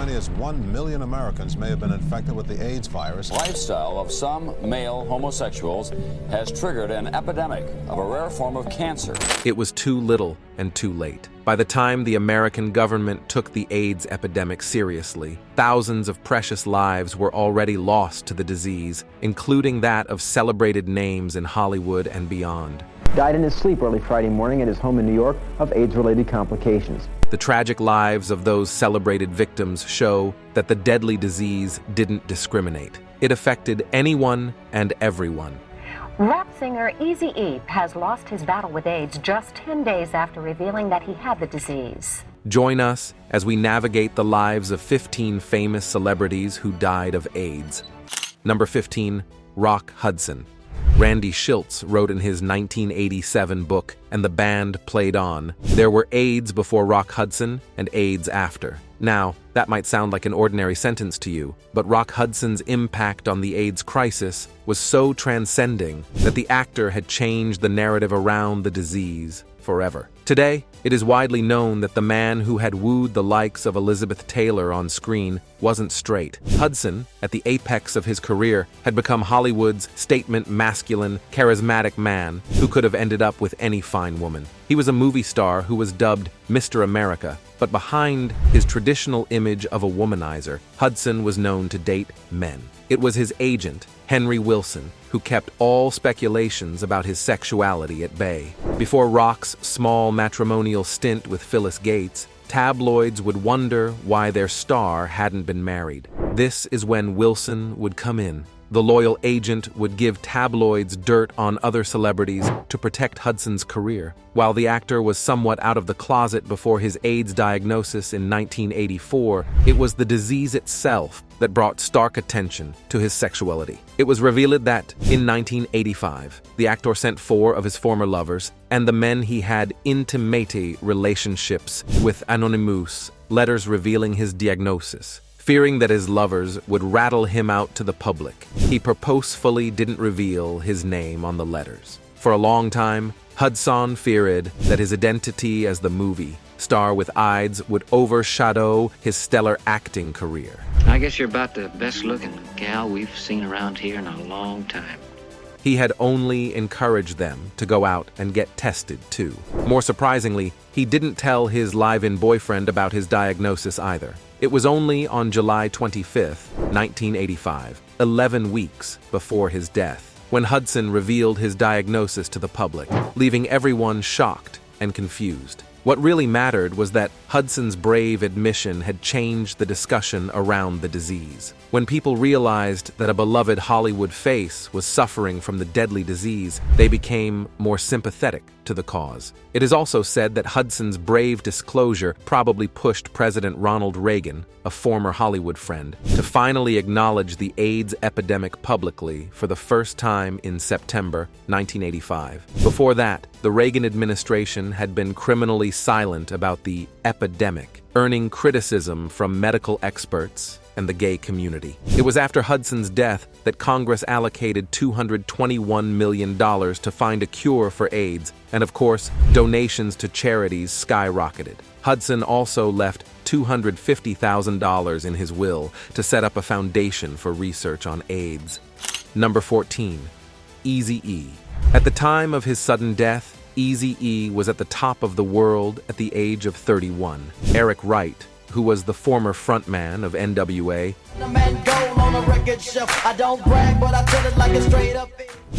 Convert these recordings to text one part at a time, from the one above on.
many as 1 million Americans may have been infected with the AIDS virus. Lifestyle of some male homosexuals has triggered an epidemic of a rare form of cancer. It was too little and too late. By the time the American government took the AIDS epidemic seriously, thousands of precious lives were already lost to the disease, including that of celebrated names in Hollywood and beyond. Died in his sleep early Friday morning at his home in New York of AIDS-related complications. The tragic lives of those celebrated victims show that the deadly disease didn't discriminate. It affected anyone and everyone. Rap singer Eazy-E has lost his battle with AIDS just 10 days after revealing that he had the disease. Join us as we navigate the lives of 15 famous celebrities who died of AIDS. Number 15, Rock Hudson. Randy Shilz wrote in his 1987 book, and the band played on, there were AIDS before Rock Hudson and AIDS after. Now, that might sound like an ordinary sentence to you, but Rock Hudson's impact on the AIDS crisis was so transcending that the actor had changed the narrative around the disease forever. Today, it is widely known that the man who had wooed the likes of Elizabeth Taylor on screen wasn't straight. Hudson, at the apex of his career, had become Hollywood's statement masculine, charismatic man who could have ended up with any fine woman. He was a movie star who was dubbed Mr. America, but behind his traditional image of a womanizer, Hudson was known to date men. It was his agent, Henry Wilson, who kept all speculations about his sexuality at bay. Before Rock's small matrimonial stint with Phyllis Gates, tabloids would wonder why their star hadn't been married. This is when Wilson would come in. The loyal agent would give tabloids dirt on other celebrities to protect Hudson's career. While the actor was somewhat out of the closet before his AIDS diagnosis in 1984, it was the disease itself that brought stark attention to his sexuality. It was revealed that, in 1985, the actor sent 4 of his former lovers and the men he had intimate relationships with anonymous letters revealing his diagnosis. Fearing that his lovers would rattle him out to the public, he purposefully didn't reveal his name on the letters. For a long time, Hudson feared that his identity as the movie star with AIDS would overshadow his stellar acting career. I guess you're about the best-looking gal we've seen around here in a long time. He had only encouraged them to go out and get tested, too. More surprisingly, he didn't tell his live-in boyfriend about his diagnosis either. It was only on July 25, 1985, 11 weeks before his death, when Hudson revealed his diagnosis to the public, leaving everyone shocked and confused. What really mattered was that Hudson's brave admission had changed the discussion around the disease. When people realized that a beloved Hollywood face was suffering from the deadly disease, they became more sympathetic to the cause. It is also said that Hudson's brave disclosure probably pushed President Ronald Reagan, a former Hollywood friend, to finally acknowledge the AIDS epidemic publicly for the first time in September 1985. Before that, the Reagan administration had been criminally silent about the epidemic, earning criticism from medical experts and the gay community. It was after Hudson's death that Congress allocated $221 million to find a cure for AIDS, and of course, donations to charities skyrocketed. Hudson also left $250,000 in his will to set up a foundation for research on AIDS. Number 14, Eazy-E. At the time of his sudden death, Eazy-E was at the top of the world at the age of 31. Eric Wright, who was the former frontman of NWA,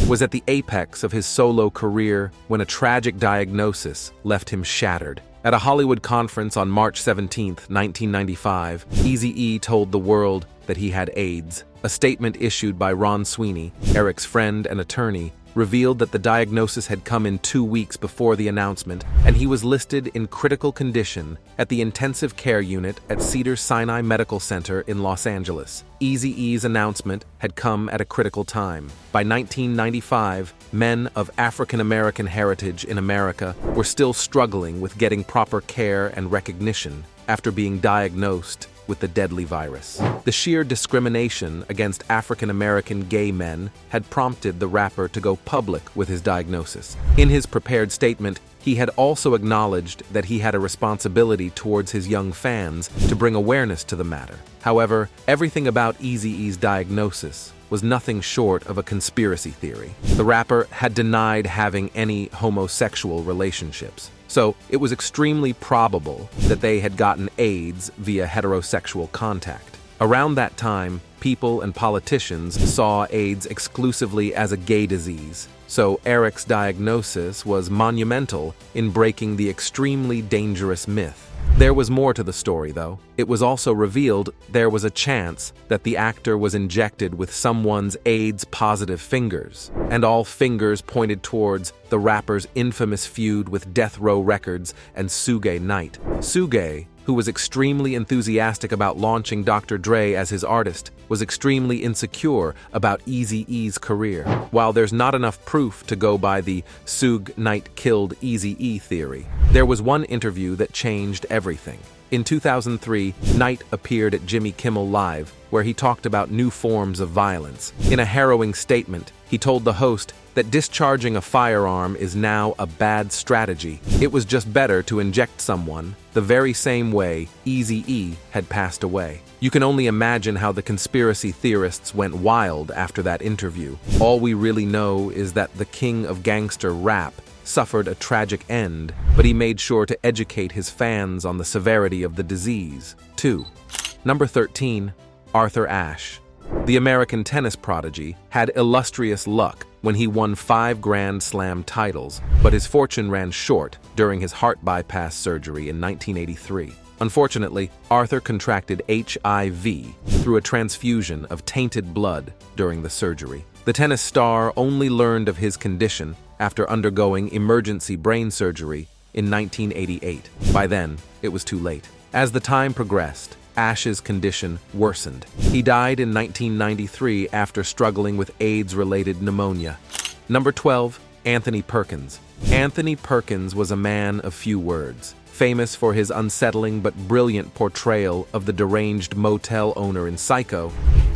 was at the apex of his solo career when a tragic diagnosis left him shattered. At a Hollywood conference on March 17, 1995, Eazy-E told the world that he had AIDS. A statement issued by Ron Sweeney, Eric's friend and attorney, revealed that the diagnosis had come in 2 weeks before the announcement, and he was listed in critical condition at the intensive care unit at Cedars-Sinai Medical Center in Los Angeles. Eazy-E's announcement had come at a critical time. By 1995, men of African-American heritage in America were still struggling with getting proper care and recognition after being diagnosed with the deadly virus. The sheer discrimination against African-American gay men had prompted the rapper to go public with his diagnosis. In his prepared statement, he had also acknowledged that he had a responsibility towards his young fans to bring awareness to the matter. However, everything about Eazy-E's diagnosis was nothing short of a conspiracy theory. The rapper had denied having any homosexual relationships, so it was extremely probable that they had gotten AIDS via heterosexual contact. Around that time, people and politicians saw AIDS exclusively as a gay disease, so Eric's diagnosis was monumental in breaking the extremely dangerous myth. There was more to the story, though. It was also revealed there was a chance that the actor was injected with someone's AIDS-positive fingers, and all fingers pointed towards the rapper's infamous feud with Death Row Records and Suge Knight. Suge, who was extremely enthusiastic about launching Dr. Dre as his artist, was extremely insecure about Eazy-E's career. While there's not enough proof to go by the Suge Knight killed Eazy-E theory, there was one interview that changed everything. In 2003, Knight appeared at Jimmy Kimmel Live, where he talked about new forms of violence. In a harrowing statement, he told the host that discharging a firearm is now a bad strategy. It was just better to inject someone the very same way Eazy-E had passed away. You can only imagine how the conspiracy theorists went wild after that interview. All we really know is that the king of gangster rap suffered a tragic end, but he made sure to educate his fans on the severity of the disease, too. Number 13, Arthur Ashe. The American tennis prodigy had illustrious luck when he won 5 Grand Slam titles, but his fortune ran short during his heart bypass surgery in 1983. Unfortunately, Arthur contracted HIV through a transfusion of tainted blood during the surgery. The tennis star only learned of his condition after undergoing emergency brain surgery in 1988. By then, it was too late. As the time progressed, Ashe's condition worsened. He died in 1993 after struggling with AIDS-related pneumonia. Number 12, Anthony Perkins. Anthony Perkins was a man of few words, famous for his unsettling but brilliant portrayal of the deranged motel owner in Psycho.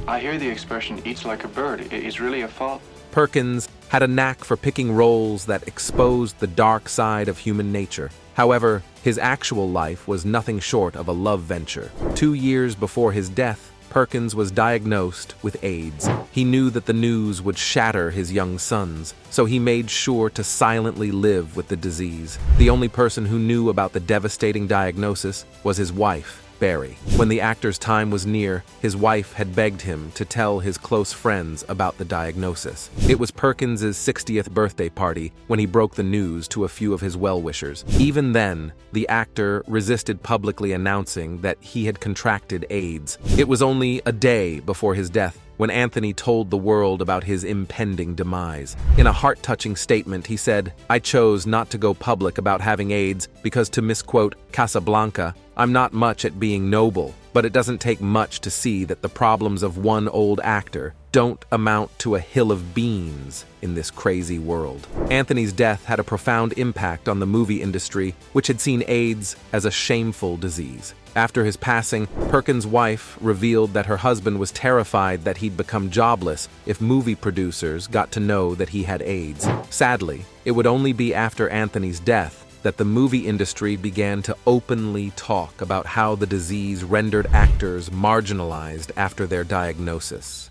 I hear the expression eats like a bird. It is really a fault. Perkins had a knack for picking roles that exposed the dark side of human nature. However, his actual life was nothing short of a love venture. 2 years before his death, Perkins was diagnosed with AIDS. He knew that the news would shatter his young sons, so he made sure to silently live with the disease. The only person who knew about the devastating diagnosis was his wife, Barry. When the actor's time was near, his wife had begged him to tell his close friends about the diagnosis. It was Perkins' 60th birthday party when he broke the news to a few of his well-wishers. Even then, the actor resisted publicly announcing that he had contracted AIDS. It was only a day before his death when Anthony told the world about his impending demise. In a heart-touching statement, he said, "I chose not to go public about having AIDS because, to misquote Casablanca, I'm not much at being noble, but it doesn't take much to see that the problems of one old actor don't amount to a hill of beans in this crazy world." Anthony's death had a profound impact on the movie industry, which had seen AIDS as a shameful disease. After his passing, Perkins' wife revealed that her husband was terrified that he'd become jobless if movie producers got to know that he had AIDS. Sadly, it would only be after Anthony's death that the movie industry began to openly talk about how the disease rendered actors marginalized after their diagnosis.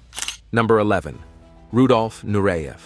Number 11, Rudolph Nurv.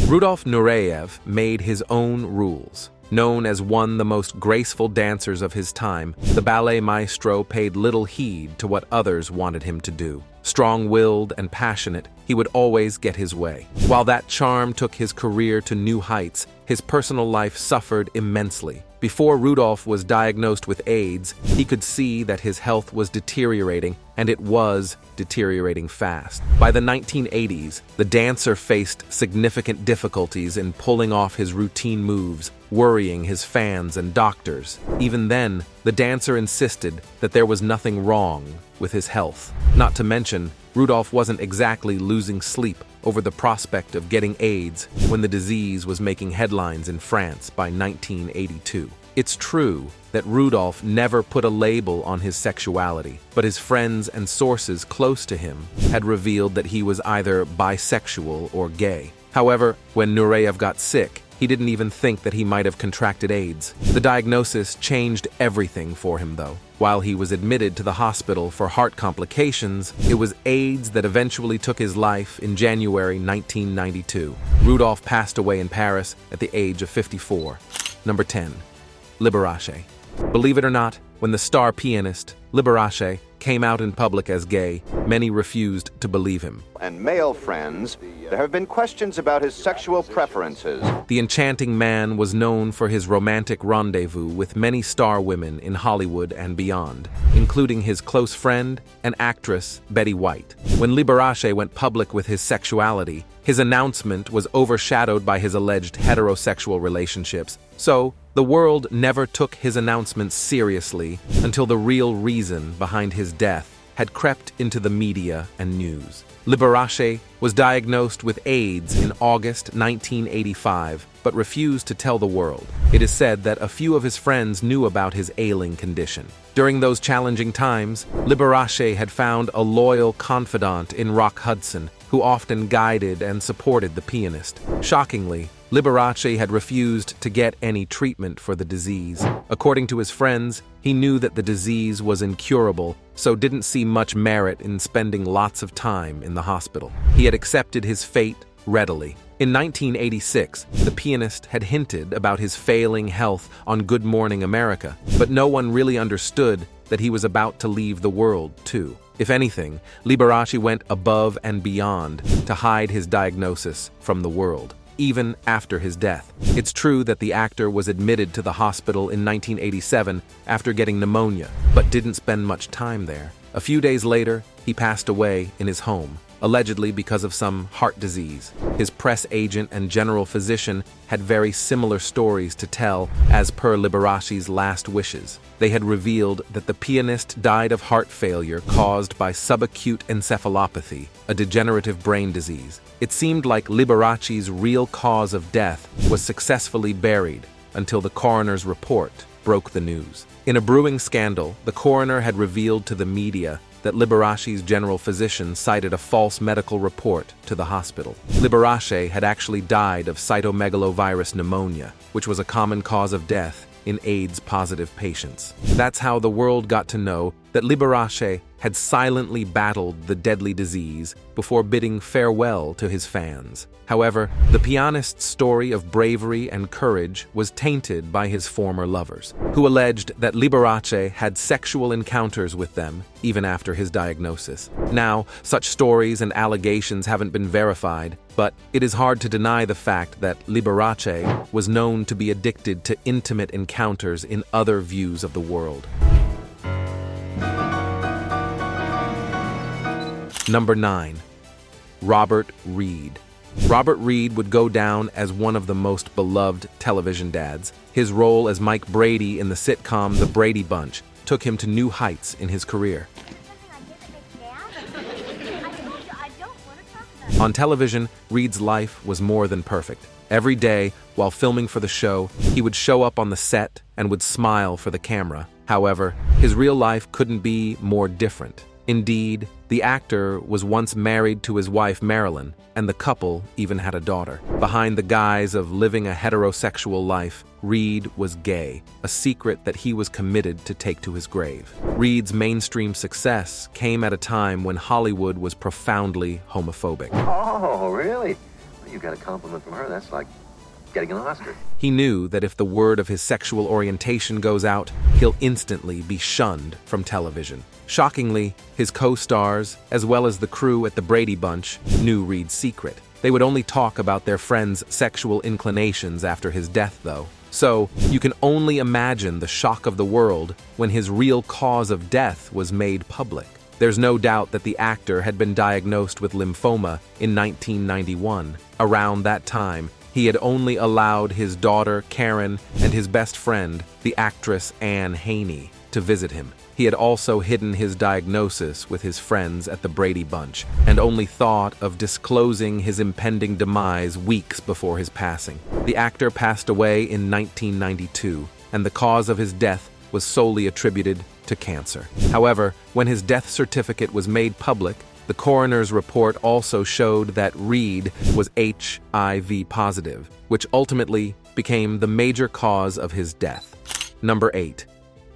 Rudolph Nurv made his own rules. Known as one of the most graceful dancers of his time, the ballet maestro paid little heed to what others wanted him to do. Strong-willed and passionate, he would always get his way. While that charm took his career to new heights, his personal life suffered immensely. Before Rudolph was diagnosed with AIDS, he could see that his health was deteriorating, and it was deteriorating fast. By the 1980s, the dancer faced significant difficulties in pulling off his routine moves, worrying his fans and doctors. Even then, the dancer insisted that there was nothing wrong with his health. Not to mention, Rudolph wasn't exactly losing sleep over the prospect of getting AIDS when the disease was making headlines in France by 1982. It's true that Rudolph never put a label on his sexuality, but his friends and sources close to him had revealed that he was either bisexual or gay. However, when Nurv got sick, he didn't even think that he might have contracted AIDS. The diagnosis changed everything for him, though. While he was admitted to the hospital for heart complications, it was AIDS that eventually took his life in January 1992. Rudolph passed away in Paris at the age of 54. Number 10. Liberace. Believe it or not, when the star pianist, Liberace, came out in public as gay, many refused to believe him. And male friends, there have been questions about his sexual preferences. The enchanting man was known for his romantic rendezvous with many star women in Hollywood and beyond, including his close friend and actress Betty White. When Liberace went public with his sexuality, his announcement was overshadowed by his alleged heterosexual relationships, so the world never took his announcement seriously until the real reason behind his death had crept into the media and news. Liberace was diagnosed with AIDS in August 1985, but refused to tell the world. It is said that a few of his friends knew about his ailing condition. During those challenging times, Liberace had found a loyal confidant in Hudson, who often guided and supported the pianist. Shockingly, Liberace had refused to get any treatment for the disease. According to his friends, he knew that the disease was incurable, so didn't see much merit in spending lots of time in the hospital. He had accepted his fate readily. In 1986, the pianist had hinted about his failing health on Good Morning America, but no one really understood that he was about to leave the world, too. If anything, Liberace went above and beyond to hide his diagnosis from the world, even after his death. It's true that the actor was admitted to the hospital in 1987 after getting pneumonia, but didn't spend much time there. A few days later, he passed away in his home, allegedly because of some heart disease. His press agent and general physician had very similar stories to tell as per Liberace's last wishes. They had revealed that the pianist died of heart failure caused by subacute encephalopathy, a degenerative brain disease. It seemed like Liberace's real cause of death was successfully buried until the coroner's report broke the news. In a brewing scandal, the coroner had revealed to the media that Liberace's general physician cited a false medical report to the hospital. Liberace had actually died of cytomegalovirus pneumonia, which was a common cause of death in AIDS-positive patients. That's how the world got to know that Liberace had silently battled the deadly disease before bidding farewell to his fans. However, the pianist's story of bravery and courage was tainted by his former lovers, who alleged that Liberace had sexual encounters with them even after his diagnosis. Now, such stories and allegations haven't been verified, but it is hard to deny the fact that Liberace was known to be addicted to intimate encounters in other views of the world. Number 9. Robert Reed. Robert Reed would go down as one of the most beloved television dads. His role as Mike Brady in the sitcom The Brady Bunch took him to new heights in his career. On television, Reed's life was more than perfect. Every day, while filming for the show, he would show up on the set and would smile for the camera. However, his real life couldn't be more different. Indeed, the actor was once married to his wife Marilyn, and the couple even had a daughter. Behind the guise of living a heterosexual life, Reed was gay, a secret that he was committed to take to his grave. Reed's mainstream success came at a time when Hollywood was profoundly homophobic. Oh, really? Well, you got a compliment from her. That's like getting an Oscar. He knew that if the word of his sexual orientation goes out, he'll instantly be shunned from television. Shockingly, his co-stars, as well as the crew at the Brady Bunch, knew Reed's secret. They would only talk about their friend's sexual inclinations after his death, though. So, you can only imagine the shock of the world when his real cause of death was made public. There's no doubt that the actor had been diagnosed with lymphoma in 1991. Around that time, he had only allowed his daughter, Karen, and his best friend, the actress Anne Haney, to visit him. He had also hidden his diagnosis with his friends at the Brady Bunch, and only thought of disclosing his impending demise weeks before his passing. The actor passed away in 1992, and the cause of his death was solely attributed to cancer. However, when his death certificate was made public, the coroner's report also showed that Reed was HIV positive, which ultimately became the major cause of his death. Number 8.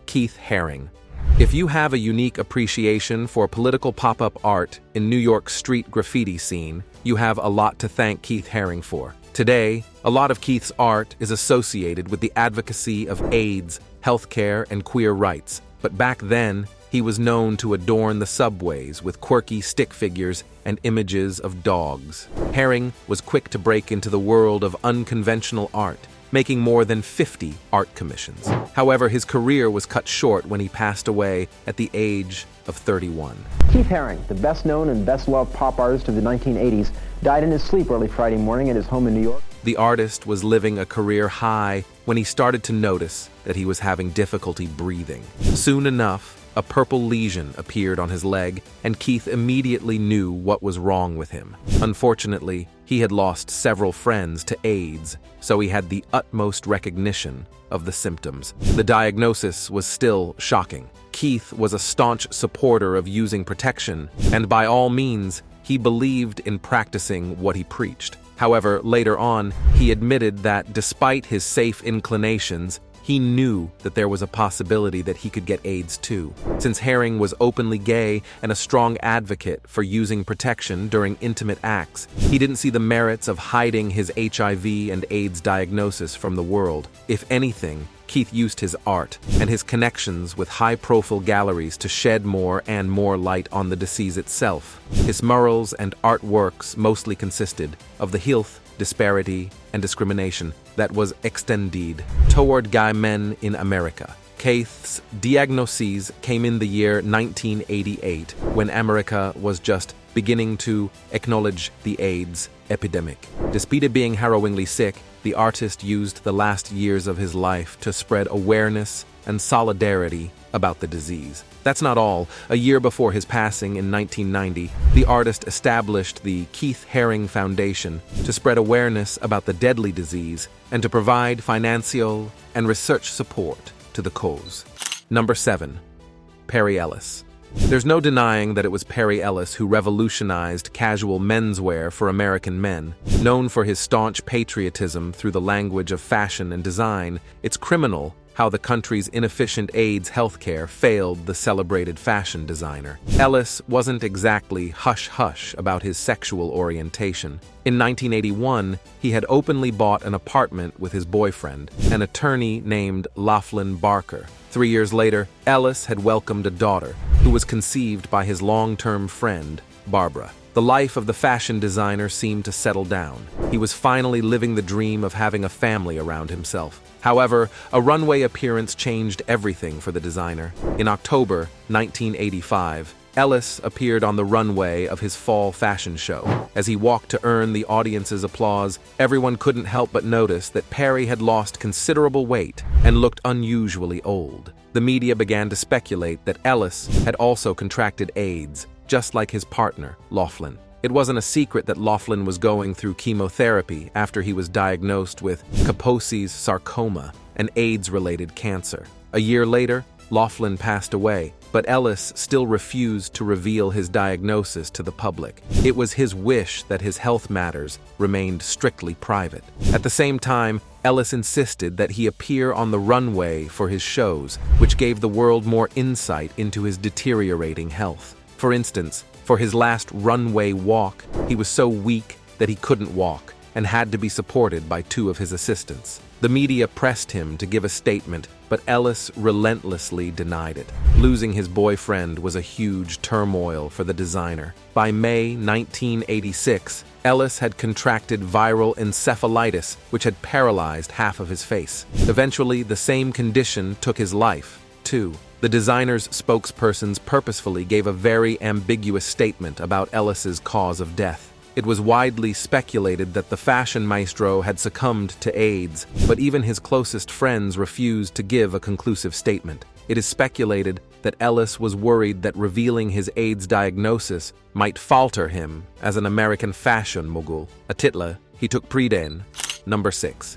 Keith Haring. If you have a unique appreciation for political pop-up art in New York's street graffiti scene, you have a lot to thank Keith Haring for. Today, a lot of Keith's art is associated with the advocacy of AIDS, healthcare, and queer rights, but back then, he was known to adorn the subways with quirky stick figures and images of dogs. Haring was quick to break into the world of unconventional art, making more than 50 art commissions. However, his career was cut short when he passed away at the age of 31. Keith Haring, the best-known and best-loved pop artist of the 1980s, died in his sleep early Friday morning at his home in New York. The artist was living a career high when he started to notice that he was having difficulty breathing. Soon enough, a purple lesion appeared on his leg, and Keith immediately knew what was wrong with him. Unfortunately, he had lost several friends to AIDS, so he had the utmost recognition of the symptoms. The diagnosis was still shocking. Keith was a staunch supporter of using protection, and by all means, he believed in practicing what he preached. However, later on, he admitted that despite his safe inclinations, he knew that there was a possibility that he could get AIDS too. Since Haring was openly gay and a strong advocate for using protection during intimate acts, he didn't see the merits of hiding his HIV and AIDS diagnosis from the world. If anything, Keith used his art and his connections with high-profile galleries to shed more and more light on the disease itself. His murals and artworks mostly consisted of the health, disparity, and discrimination that was extended toward gay men in America. Keith's diagnoses came in the year 1988, when America was just beginning to acknowledge the AIDS epidemic. Despite being harrowingly sick, the artist used the last years of his life to spread awareness and solidarity about the disease. That's not all. A year before his passing in 1990, the artist established the Keith Haring Foundation to spread awareness about the deadly disease and to provide financial and research support to the cause. Number 7. Perry Ellis. There's no denying that it was Perry Ellis who revolutionized casual menswear for American men. Known for his staunch patriotism through the language of fashion and design, it's criminal how the country's inefficient AIDS healthcare failed the celebrated fashion designer. Ellis wasn't exactly hush-hush about his sexual orientation. In 1981, he had openly bought an apartment with his boyfriend, an attorney named Laughlin Barker. 3 years later, Ellis had welcomed a daughter, who was conceived by his long-term friend, Barbara. The life of the fashion designer seemed to settle down. He was finally living the dream of having a family around himself. However, a runway appearance changed everything for the designer. In October 1985, Ellis appeared on the runway of his fall fashion show. As he walked to earn the audience's applause, everyone couldn't help but notice that Perry had lost considerable weight and looked unusually old. The media began to speculate that Ellis had also contracted AIDS, just like his partner, Laughlin. It wasn't a secret that Laughlin was going through chemotherapy after he was diagnosed with Kaposi's sarcoma, an AIDS-related cancer. A year later, Laughlin passed away, but Ellis still refused to reveal his diagnosis to the public. It was his wish that his health matters remained strictly private. At the same time, Ellis insisted that he appear on the runway for his shows, which gave the world more insight into his deteriorating health. For instance, for his last runway walk, he was so weak that he couldn't walk and had to be supported by 2 of his assistants. The media pressed him to give a statement, but Ellis relentlessly denied it. Losing his boyfriend was a huge turmoil for the designer. By May 1986, Ellis had contracted viral encephalitis, which had paralyzed half of his face. Eventually, the same condition took his life, too. The designer's spokespersons purposefully gave a very ambiguous statement about Ellis's cause of death. It was widely speculated that the fashion maestro had succumbed to AIDS, but even his closest friends refused to give a conclusive statement. It is speculated that Ellis was worried that revealing his AIDS diagnosis might falter him as an American fashion mogul. A titler, he took preden. Number 6.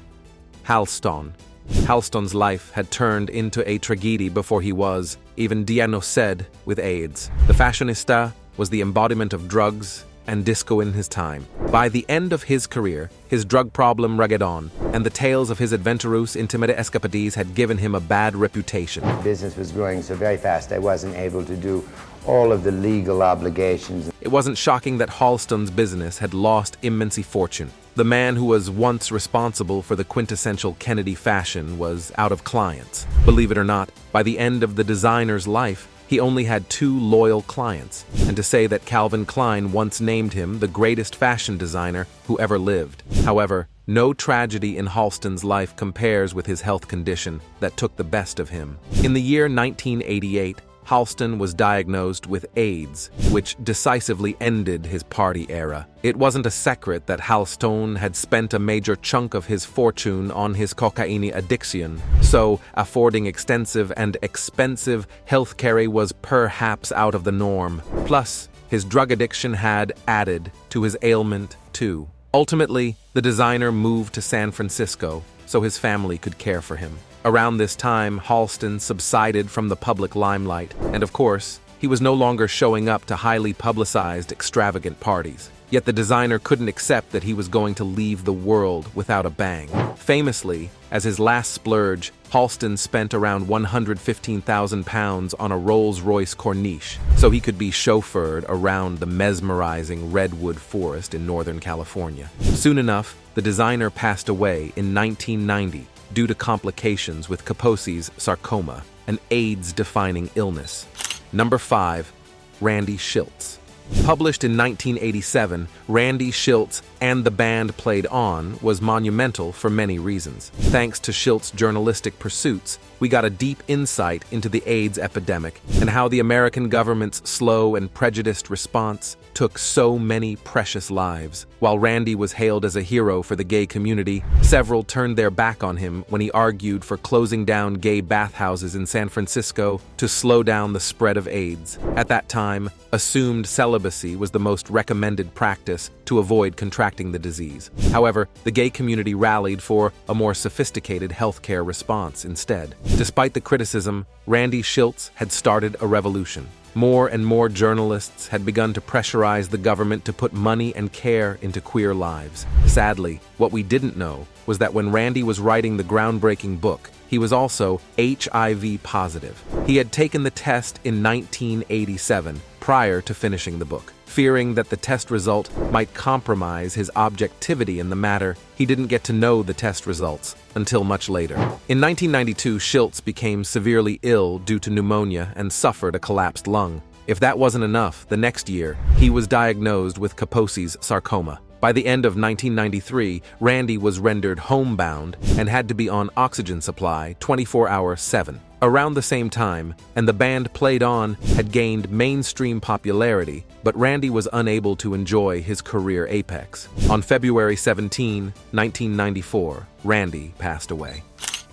Halston. Halston's life had turned into a tragedy before he was even diagnosed with AIDS. The fashionista was the embodiment of drugs and disco in his time. By the end of his career, his drug problem ragged on, and the tales of his adventurous, intimate escapades had given him a bad reputation. Business was growing so very fast, I wasn't able to do all of the legal obligations. It wasn't shocking that Halston's business had lost immense fortune. The man who was once responsible for the quintessential Kennedy fashion was out of clients. Believe it or not, by the end of the designer's life, he only had 2 loyal clients, and to say that Calvin Klein once named him the greatest fashion designer who ever lived. However, no tragedy in Halston's life compares with his health condition that took the best of him. In the year 1988, Halston was diagnosed with AIDS, which decisively ended his party era. It wasn't a secret that Halston had spent a major chunk of his fortune on his cocaine addiction, so affording extensive and expensive health care was perhaps out of the norm. Plus, his drug addiction had added to his ailment too. Ultimately, the designer moved to San Francisco so his family could care for him. Around this time, Halston subsided from the public limelight, and of course, he was no longer showing up to highly publicized, extravagant parties. Yet the designer couldn't accept that he was going to leave the world without a bang. Famously, as his last splurge, Halston spent around £115,000 on a Rolls-Royce Corniche, so he could be chauffeured around the mesmerizing redwood forest in Northern California. Soon enough, the designer passed away in 1990, due to complications with Kaposi's sarcoma, an AIDS-defining illness. Number 5, Randy Shilz. Published in 1987, Randy Shilz and the Band Played On was monumental for many reasons. Thanks to Shilz's journalistic pursuits, we got a deep insight into the AIDS epidemic and how the American government's slow and prejudiced response took so many precious lives. While Randy was hailed as a hero for the gay community, several turned their back on him when he argued for closing down gay bathhouses in San Francisco to slow down the spread of AIDS. At that time, assumed celibacy was the most recommended practice to avoid contracting the disease. However, the gay community rallied for a more sophisticated healthcare response instead. Despite the criticism, Randy Shilz had started a revolution. More and more journalists had begun to pressurize the government to put money and care into queer lives. Sadly, what we didn't know was that when Randy was writing the groundbreaking book, he was also HIV positive. He had taken the test in 1987, prior to finishing the book. Fearing that the test result might compromise his objectivity in the matter, he didn't get to know the test results until much later. In 1992, Shilz became severely ill due to pneumonia and suffered a collapsed lung. If that wasn't enough, the next year, he was diagnosed with Kaposi's sarcoma. By the end of 1993, Randy was rendered homebound and had to be on oxygen supply 24/7. Around the same time, and the Band Played On had gained mainstream popularity, but Randy was unable to enjoy his career apex. On February 17, 1994, Randy passed away.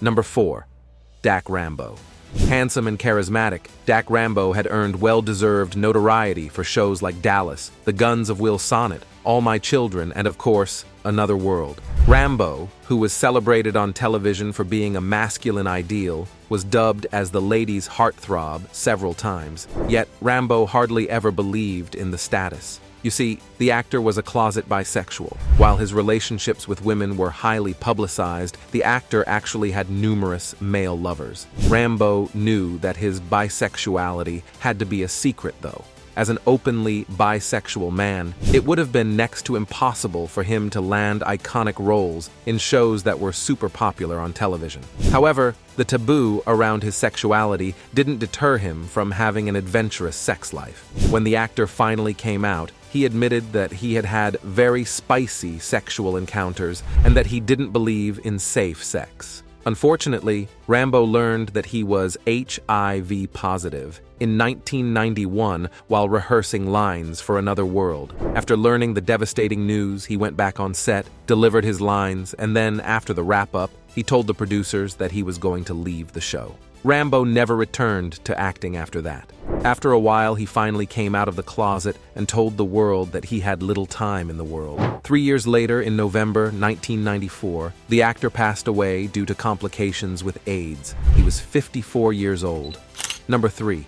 Number 4, Dak Rambo. Handsome and charismatic, Dak Rambo had earned well-deserved notoriety for shows like Dallas, The Guns of Will Sonnet, All My Children, and of course, Another World. Rambo, who was celebrated on television for being a masculine ideal, was dubbed as the ladies' heartthrob several times. Yet Rambo hardly ever believed in the status. You see, the actor was a closet bisexual. While his relationships with women were highly publicized, the actor actually had numerous male lovers. Rambo knew that his bisexuality had to be a secret, though. As an openly bisexual man, it would have been next to impossible for him to land iconic roles in shows that were super popular on television. However, the taboo around his sexuality didn't deter him from having an adventurous sex life. When the actor finally came out, he admitted that he had had very spicy sexual encounters and that he didn't believe in safe sex. Unfortunately, Rambo learned that he was HIV positive in 1991 while rehearsing lines for Another World. After learning the devastating news, he went back on set, delivered his lines, and then, after the wrap-up, he told the producers that he was going to leave the show. Rambo never returned to acting after that. After a while, he finally came out of the closet and told the world that he had little time in the world. 3 years later, in November 1994, the actor passed away due to complications with AIDS. He was 54 years old. Number 3.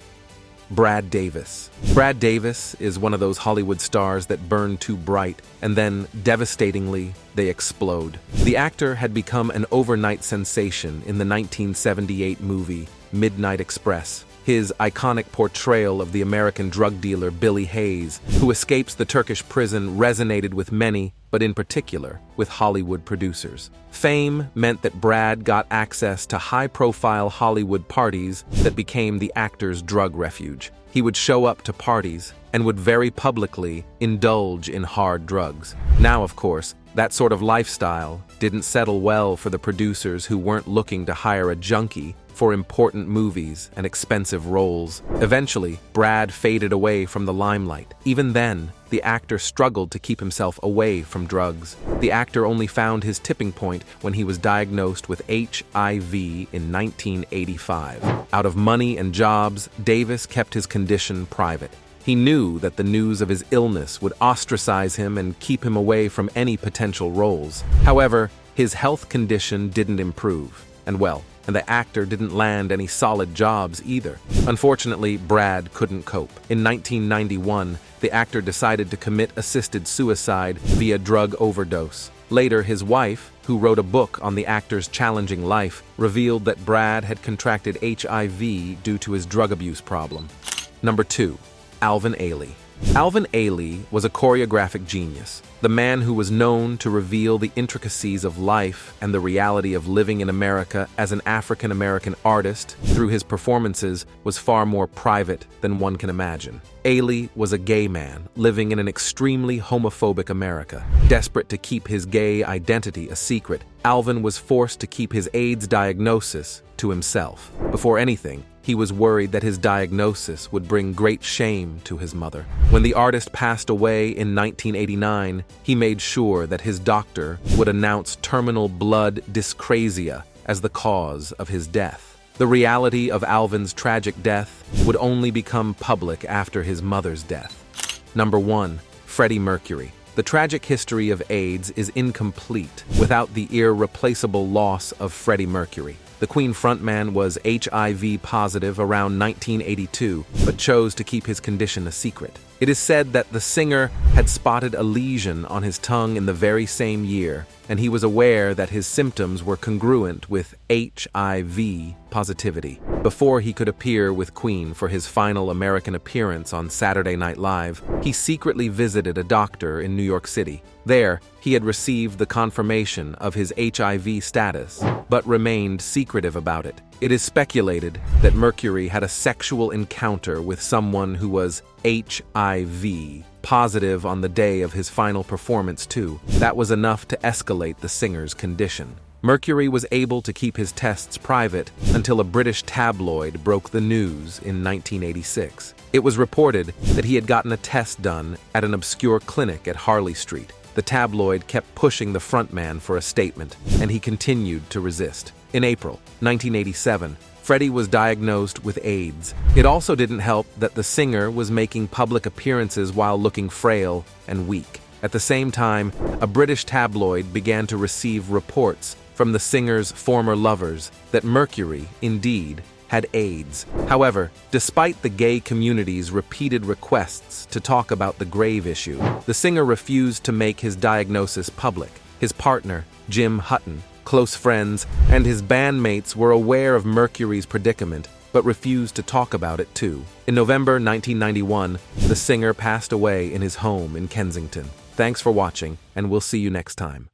Brad Davis. Brad Davis is one of those Hollywood stars that burn too bright, and then, devastatingly, they explode. The actor had become an overnight sensation in the 1978 movie Midnight Express. His iconic portrayal of the American drug dealer Billy Hayes, who escapes the Turkish prison, resonated with many, but in particular, with Hollywood producers. Fame meant that Brad got access to high-profile Hollywood parties that became the actor's drug refuge. He would show up to parties and would very publicly indulge in hard drugs. Now, of course, that sort of lifestyle didn't settle well for the producers who weren't looking to hire a junkie for important movies and expensive roles. Eventually, Brad faded away from the limelight. Even then, the actor struggled to keep himself away from drugs. The actor only found his tipping point when he was diagnosed with HIV in 1985. Out of money and jobs, Davis kept his condition private. He knew that the news of his illness would ostracize him and keep him away from any potential roles. However, his health condition didn't improve, and the actor didn't land any solid jobs either. Unfortunately, Brad couldn't cope. In 1991, the actor decided to commit assisted suicide via drug overdose. Later, his wife, who wrote a book on the actor's challenging life, revealed that Brad had contracted HIV due to his drug abuse problem. Number 2. Alvin Ai. Alvin Ai was a choreographic genius, the man who was known to reveal the intricacies of life and the reality of living in America as an African-American artist through his performances was far more private than one can imagine. Ai was a gay man living in an extremely homophobic America. Desperate to keep his gay identity a secret, Alvin was forced to keep his AIDS diagnosis to himself. Before anything, he was worried that his diagnosis would bring great shame to his mother. When the artist passed away in 1989, he made sure that his doctor would announce terminal blood dyscrasia as the cause of his death. The reality of Alvin's tragic death would only become public after his mother's death. Number 1. Freddy Mercury. The tragic history of AIDS is incomplete without the irreplaceable loss of Freddy Mercury. The Queen frontman was HIV positive around 1982, but chose to keep his condition a secret. It is said that the singer had spotted a lesion on his tongue in the very same year, and he was aware that his symptoms were congruent with HIV positivity. Before he could appear with Queen for his final American appearance on Saturday Night Live, he secretly visited a doctor in New York City. There, he had received the confirmation of his HIV status, but remained secretive about it. It is speculated that Mercury had a sexual encounter with someone who was HIV positive on the day of his final performance too. That was enough to escalate the singer's condition. Mercury was able to keep his tests private until a British tabloid broke the news in 1986. It was reported that he had gotten a test done at an obscure clinic at Harley Street. The tabloid kept pushing the frontman for a statement, and he continued to resist. In April 1987, Freddy was diagnosed with AIDS. It also didn't help that the singer was making public appearances while looking frail and weak. At the same time, a British tabloid began to receive reports from the singer's former lovers that Mercury, indeed, had AIDS. However, despite the gay community's repeated requests to talk about the grave issue, the singer refused to make his diagnosis public. His partner, Jim Hutton, close friends, and his bandmates were aware of Mercury's predicament, but refused to talk about it too. In November 1991, the singer passed away in his home in Kensington. Thanks for watching, and we'll see you next time.